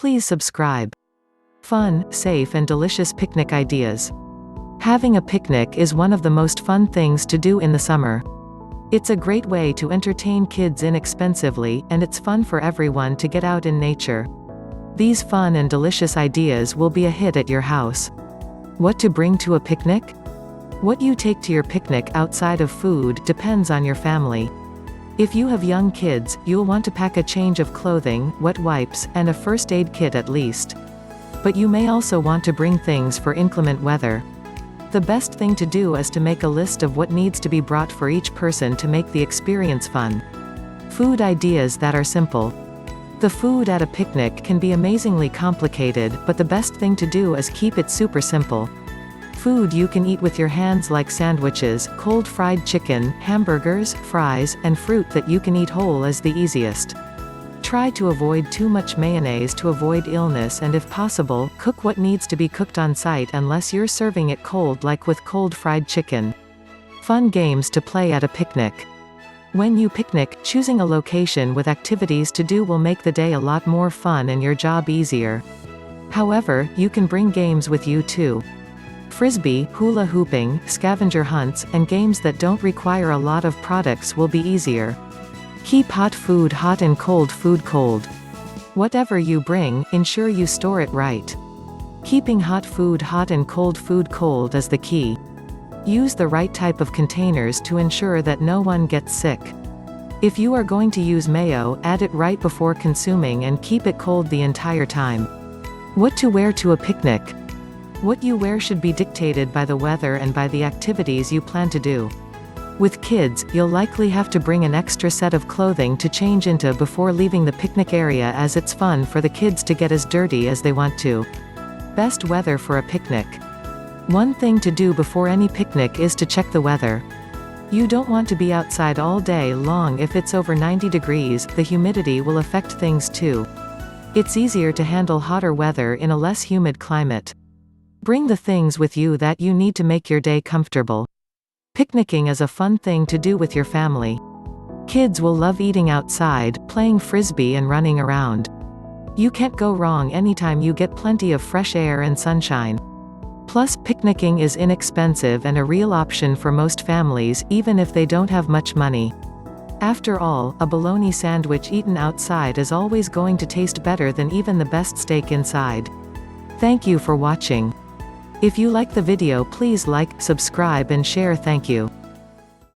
Please subscribe. Fun, safe and delicious picnic ideas. Having a picnic is one of the most fun things to do in the summer. It's a great way to entertain kids inexpensively, and it's fun for everyone to get out in nature. These fun and delicious ideas will be a hit at your house. What to bring to a picnic? What you take to your picnic outside of food depends on your family. If you have young kids, you'll want to pack a change of clothing, wet wipes, and a first aid kit at least. But you may also want to bring things for inclement weather. The best thing to do is to make a list of what needs to be brought for each person to make the experience fun. Food ideas that are simple. The food at a picnic can be amazingly complicated, but the best thing to do is keep it super simple. Food you can eat with your hands like sandwiches, cold fried chicken, hamburgers, fries, and fruit that you can eat whole is the easiest. Try to avoid too much mayonnaise to avoid illness, and if possible, cook what needs to be cooked on site unless you're serving it cold like with cold fried chicken. Fun games to play at a picnic. When you picnic, choosing a location with activities to do will make the day a lot more fun and your job easier. However, you can bring games with you too. Frisbee, hula hooping, scavenger hunts, and games that don't require a lot of products will be easier. Keep hot food hot and cold food cold. Whatever you bring, ensure you store it right. Keeping hot food hot and cold food cold is the key. Use the right type of containers to ensure that no one gets sick. If you are going to use mayo, add it right before consuming and keep it cold the entire time. What to wear to a picnic? What you wear should be dictated by the weather and by the activities you plan to do. With kids, you'll likely have to bring an extra set of clothing to change into before leaving the picnic area, as it's fun for the kids to get as dirty as they want to. Best weather for a picnic. One thing to do before any picnic is to check the weather. You don't want to be outside all day long. If it's over 90 degrees, the humidity will affect things too. It's easier to handle hotter weather in a less humid climate. Bring the things with you that you need to make your day comfortable. Picnicking is a fun thing to do with your family. Kids will love eating outside, playing frisbee and running around. You can't go wrong anytime you get plenty of fresh air and sunshine. Plus, picnicking is inexpensive and a real option for most families, even if they don't have much money. After all, a bologna sandwich eaten outside is always going to taste better than even the best steak inside. Thank you for watching. If you like the video, please like, subscribe and share. Thank you.